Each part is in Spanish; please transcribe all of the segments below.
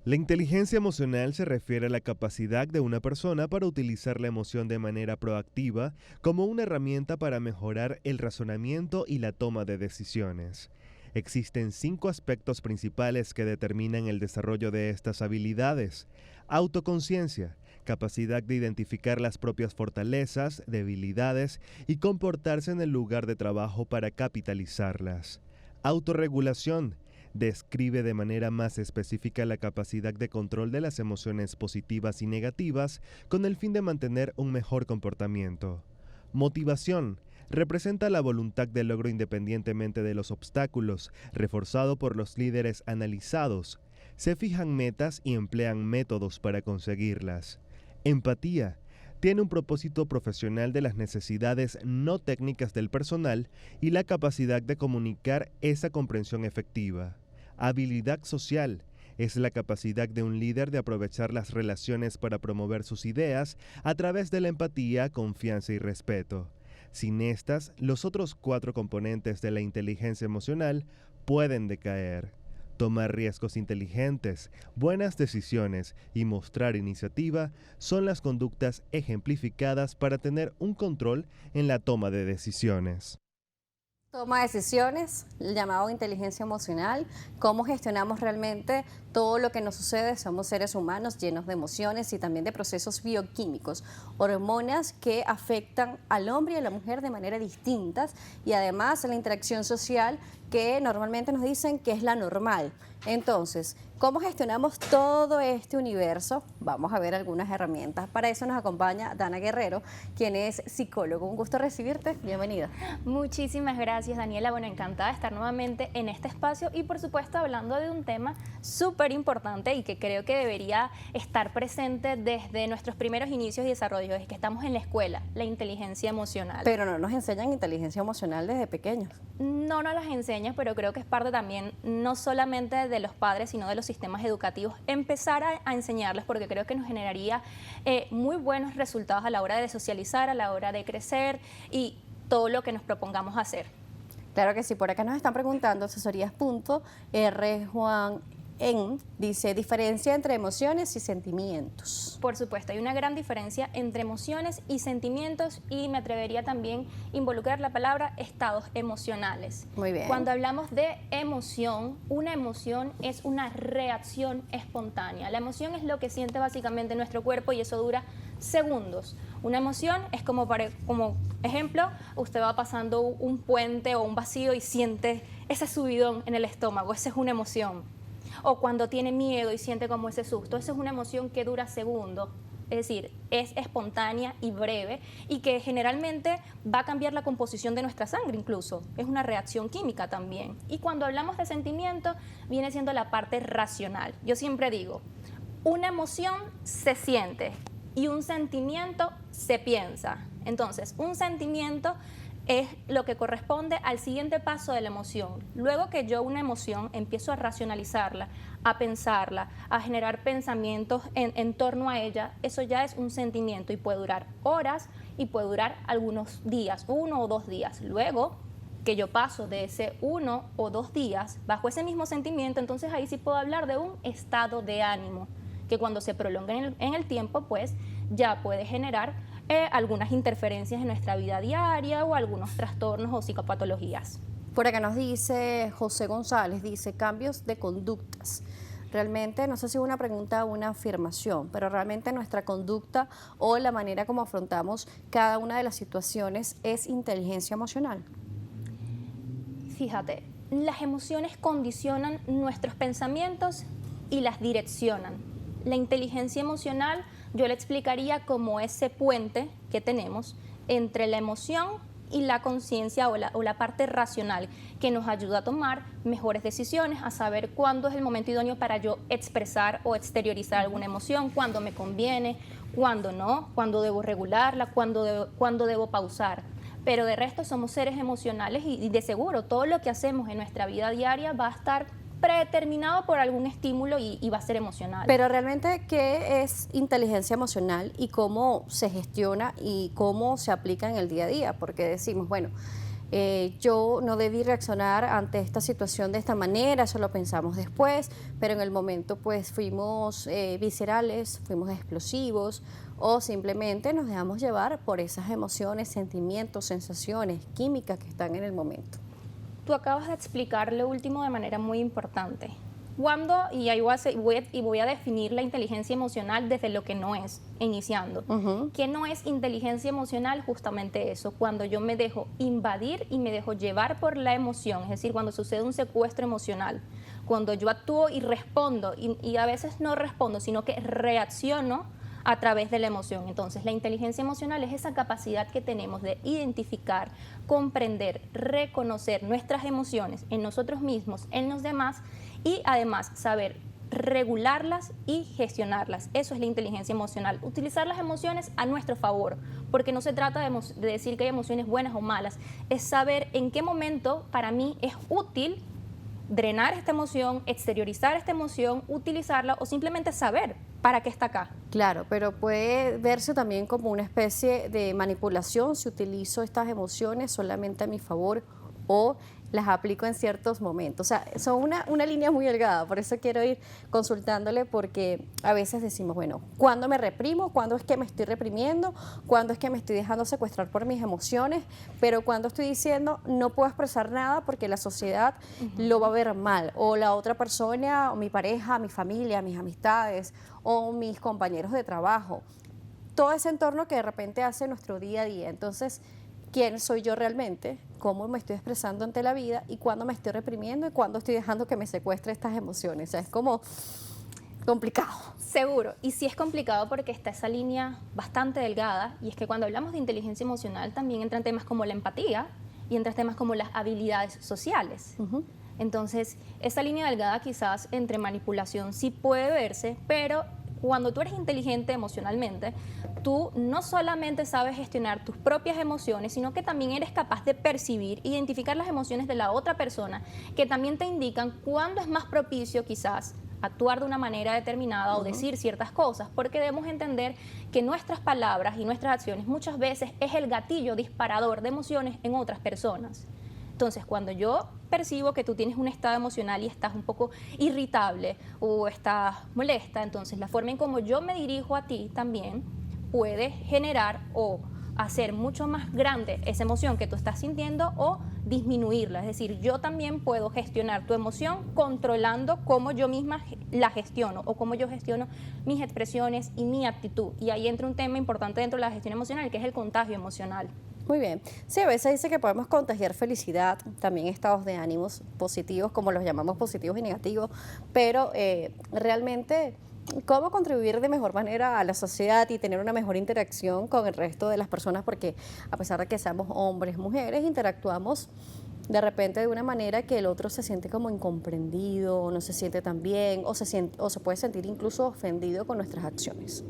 La inteligencia emocional se refiere a la capacidad de una persona para utilizar la emoción de manera proactiva como una herramienta para mejorar el razonamiento y la toma de decisiones. Existen 5 aspectos principales que determinan el desarrollo de estas habilidades. Autoconciencia, capacidad de identificar las propias fortalezas, debilidades y comportarse en el lugar de trabajo para capitalizarlas. Autorregulación, describe de manera más específica la capacidad de control de las emociones positivas y negativas con el fin de mantener un mejor comportamiento. Motivación, representa la voluntad de logro independientemente de los obstáculos, reforzado por los líderes analizados. Se fijan metas y emplean métodos para conseguirlas. Empatía, tiene un propósito profesional de las necesidades no técnicas del personal y la capacidad de comunicar esa comprensión efectiva. Habilidad social, es la capacidad de un líder de aprovechar las relaciones para promover sus ideas a través de la empatía, confianza y respeto. Sin estas, los otros 4 componentes de la inteligencia emocional pueden decaer. Tomar riesgos inteligentes, buenas decisiones y mostrar iniciativa son las conductas ejemplificadas para tener un control en la toma de decisiones. Toma decisiones, el llamado inteligencia emocional, cómo gestionamos realmente todo lo que nos sucede. Somos seres humanos llenos de emociones y también de procesos bioquímicos, hormonas que afectan al hombre y a la mujer de manera distintas y además la interacción social que normalmente nos dicen que es la normal. Entonces, ¿cómo gestionamos todo este universo? Vamos a ver algunas herramientas. Para eso nos acompaña Dana Guerrero, quien es psicólogo. Un gusto recibirte. Bienvenida. Muchísimas gracias, Daniela. Bueno, encantada de estar nuevamente en este espacio y por supuesto hablando de un tema súper importante y que creo que debería estar presente desde nuestros primeros inicios y desarrollo, desde que estamos en la escuela, la inteligencia emocional. Pero no nos enseñan inteligencia emocional desde pequeños. No nos las enseñas, pero creo que es parte también no solamente de los padres, sino de los sistemas educativos, empezar a enseñarles, porque creo que nos generaría muy buenos resultados a la hora de socializar, a la hora de crecer y todo lo que nos propongamos hacer. Claro que sí, por acá nos están preguntando, asesorías.r Juan dice, diferencia entre emociones y sentimientos. Por supuesto, hay una gran diferencia entre emociones y sentimientos y me atrevería también a involucrar la palabra estados emocionales. Muy bien. Cuando hablamos de emoción, una emoción es una reacción espontánea. La emoción es lo que siente básicamente nuestro cuerpo y eso dura segundos. Una emoción es como ejemplo, usted va pasando un puente o un vacío y siente ese subidón en el estómago, esa es una emoción. O cuando tiene miedo y siente como ese susto, esa es una emoción que dura segundos, es decir, es espontánea y breve y que generalmente va a cambiar la composición de nuestra sangre incluso, es una reacción química también. Y cuando hablamos de sentimiento, viene siendo la parte racional. Yo siempre digo, una emoción se siente y un sentimiento se piensa. Entonces, un sentimiento es lo que corresponde al siguiente paso de la emoción. Luego que yo una emoción empiezo a racionalizarla, a pensarla, a generar pensamientos en torno a ella, eso ya es un sentimiento y puede durar horas y puede durar algunos días, 1 o 2 días. Luego que yo paso de ese 1 o 2 días bajo ese mismo sentimiento, entonces ahí sí puedo hablar de un estado de ánimo, que cuando se prolonga en el tiempo, pues ya puede generar algunas interferencias en nuestra vida diaria o algunos trastornos o psicopatologías. Por acá nos dice José González, dice cambios de conductas. Realmente, no sé si es una pregunta o una afirmación, pero realmente nuestra conducta o la manera como afrontamos cada una de las situaciones es inteligencia emocional. Fíjate, las emociones condicionan nuestros pensamientos y las direccionan. La inteligencia emocional yo le explicaría como ese puente que tenemos entre la emoción y la conciencia o la parte racional que nos ayuda a tomar mejores decisiones, a saber cuándo es el momento idóneo para yo expresar o exteriorizar alguna emoción, cuándo me conviene, cuándo no, cuándo debo regularla, cuándo debo pausar. Pero de resto somos seres emocionales y de seguro todo lo que hacemos en nuestra vida diaria va a estar predeterminado por algún estímulo y va a ser emocional. Pero realmente, ¿qué es inteligencia emocional y cómo se gestiona y cómo se aplica en el día a día? Porque decimos, bueno, yo no debí reaccionar ante esta situación de esta manera, eso lo pensamos después, pero en el momento pues fuimos viscerales, fuimos explosivos o simplemente nos dejamos llevar por esas emociones, sentimientos, sensaciones, químicas que están en el momento. Tú acabas de explicar lo último de manera muy importante. Cuando, y ahí voy a definir la inteligencia emocional desde lo que no es, iniciando. ¿Qué no es inteligencia emocional? Justamente eso, cuando yo me dejo invadir y me dejo llevar por la emoción, es decir, cuando sucede un secuestro emocional, cuando yo actúo y respondo, y a veces no respondo, sino que reacciono a través de la emoción. Entonces, la inteligencia emocional es esa capacidad que tenemos de identificar, comprender, reconocer nuestras emociones en nosotros mismos, en los demás, y además saber regularlas y gestionarlas. Eso es la inteligencia emocional. Utilizar las emociones a nuestro favor, porque no se trata de decir que hay emociones buenas o malas, es saber en qué momento para mí es útil drenar esta emoción, exteriorizar esta emoción, utilizarla o simplemente saber para qué está acá. Claro, pero puede verse también como una especie de manipulación si utilizo estas emociones solamente a mi favor o las aplico en ciertos momentos. O sea, son una línea muy delgada, por eso quiero ir consultándole, porque a veces decimos, bueno, ¿cuándo me reprimo? ¿Cuándo es que me estoy reprimiendo? ¿Cuándo es que me estoy dejando secuestrar por mis emociones? Pero cuando estoy diciendo, no puedo expresar nada porque la sociedad lo va a ver mal, o la otra persona, o mi pareja, mi familia, mis amistades, o mis compañeros de trabajo. Todo ese entorno que de repente hace nuestro día a día. Entonces, ¿quién soy yo realmente? ¿Cómo me estoy expresando ante la vida? ¿Y cuándo me estoy reprimiendo? ¿Y cuándo estoy dejando que me secuestre estas emociones? O sea, es como complicado. Seguro, y sí es complicado porque está esa línea bastante delgada, y es que cuando hablamos de inteligencia emocional también entran temas como la empatía y entran temas como las habilidades sociales. Entonces, esa línea delgada quizás entre manipulación sí puede verse, pero cuando tú eres inteligente emocionalmente, tú no solamente sabes gestionar tus propias emociones, sino que también eres capaz de percibir, identificar las emociones de la otra persona, que también te indican cuándo es más propicio quizás actuar de una manera determinada o decir ciertas cosas, porque debemos entender que nuestras palabras y nuestras acciones muchas veces es el gatillo disparador de emociones en otras personas. Entonces, cuando yo percibo que tú tienes un estado emocional y estás un poco irritable o estás molesta, entonces la forma en cómo yo me dirijo a ti también puede generar o hacer mucho más grande esa emoción que tú estás sintiendo o disminuirla. Es decir, yo también puedo gestionar tu emoción controlando cómo yo misma la gestiono o cómo yo gestiono mis expresiones y mi actitud. Y ahí entra un tema importante dentro de la gestión emocional, que es el contagio emocional. Muy bien. Sí, a veces dice que podemos contagiar felicidad, también estados de ánimos positivos, como los llamamos positivos y negativos, pero realmente, ¿cómo contribuir de mejor manera a la sociedad y tener una mejor interacción con el resto de las personas? Porque a pesar de que seamos hombres, mujeres, interactuamos de repente de una manera que el otro se siente como incomprendido, o no se siente tan bien, o se puede sentir incluso ofendido con nuestras acciones.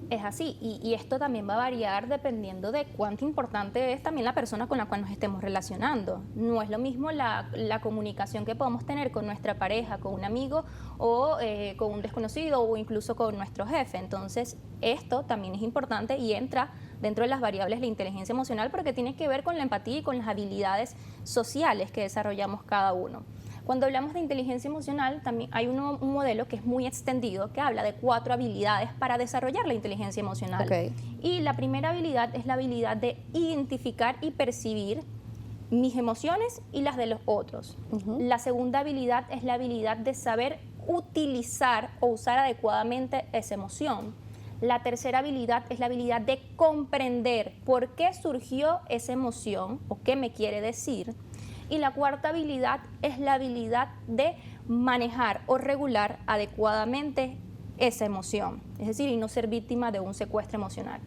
Es así, y esto también va a variar dependiendo de cuánto importante es también la persona con la cual nos estemos relacionando. No es lo mismo la comunicación que podemos tener con nuestra pareja, con un amigo o con un desconocido o incluso con nuestro jefe. Entonces, esto también es importante y entra dentro de las variables de la inteligencia emocional porque tiene que ver con la empatía y con las habilidades sociales que desarrollamos cada uno. Cuando hablamos de inteligencia emocional, también hay un modelo que es muy extendido, que habla de 4 habilidades para desarrollar la inteligencia emocional. Y la primera habilidad es la habilidad de identificar y percibir mis emociones y las de los otros. La segunda habilidad es la habilidad de saber utilizar o usar adecuadamente esa emoción. La tercera habilidad es la habilidad de comprender por qué surgió esa emoción o qué me quiere decir. Y la cuarta habilidad es la habilidad de manejar o regular adecuadamente esa emoción, es decir, y no ser víctima de un secuestro emocional.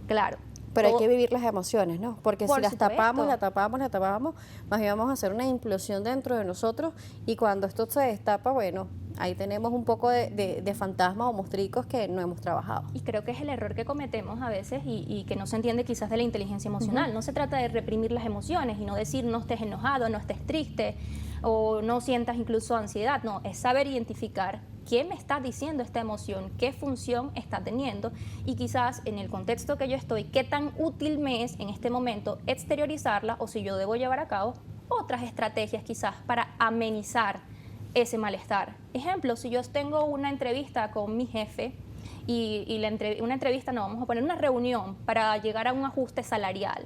Claro. Pero hay que vivir las emociones, ¿no? Porque si las tapamos, supuesto. más bien vamos a hacer una implosión dentro de nosotros y cuando esto se destapa, bueno, ahí tenemos un poco de fantasmas o monstruos que no hemos trabajado. Y creo que es el error que cometemos a veces y que no se entiende quizás de la inteligencia emocional. No se trata de reprimir las emociones y no decir no estés enojado, no estés triste, o no sientas incluso ansiedad. No, es saber identificar qué me está diciendo esta emoción, qué función está teniendo y quizás en el contexto que yo estoy, qué tan útil me es en este momento exteriorizarla o si yo debo llevar a cabo otras estrategias quizás para amenizar ese malestar. Ejemplo, si yo tengo una entrevista con mi jefe una entrevista, no, vamos a poner una reunión para llegar a un ajuste salarial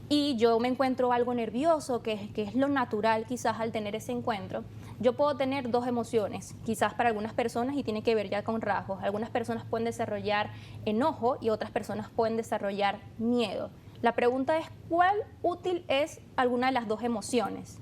y yo me encuentro algo nervioso, que es lo natural quizás al tener ese encuentro, yo puedo tener dos emociones, quizás para algunas personas y tiene que ver ya con rasgos. Algunas personas pueden desarrollar enojo y otras personas pueden desarrollar miedo. La pregunta es, ¿cuál útil es alguna de las dos emociones?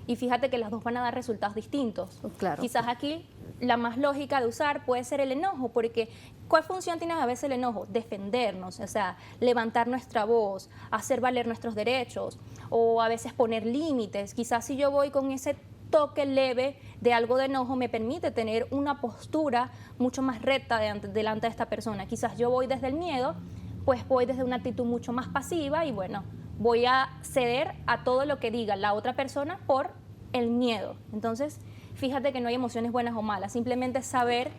Y fíjate que las dos van a dar resultados distintos. Claro. Quizás aquí la más lógica de usar puede ser el enojo, porque ¿cuál función tiene a veces el enojo? Defendernos, o sea, levantar nuestra voz, hacer valer nuestros derechos, o a veces poner límites. Quizás si yo voy con ese toque leve de algo de enojo, me permite tener una postura mucho más recta delante de esta persona. Quizás yo voy desde el miedo, pues voy desde una actitud mucho más pasiva y bueno, voy a ceder a todo lo que diga la otra persona por el miedo. Entonces, fíjate que no hay emociones buenas o malas, simplemente saber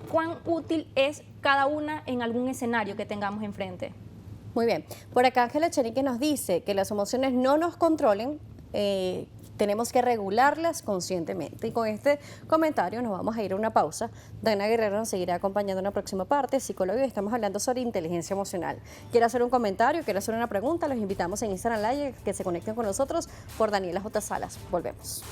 cuán útil es cada una en algún escenario que tengamos enfrente. Muy bien. Por acá Ángela Chenique nos dice que las emociones no nos controlen, tenemos que regularlas conscientemente. Y con este comentario nos vamos a ir a una pausa. Dana Guerrero nos seguirá acompañando en la próxima parte. Psicólogo, y estamos hablando sobre inteligencia emocional. Quiero hacer un comentario, quiero hacer una pregunta. Los invitamos en Instagram Live que se conecten con nosotros por Daniela J. Salas. Volvemos.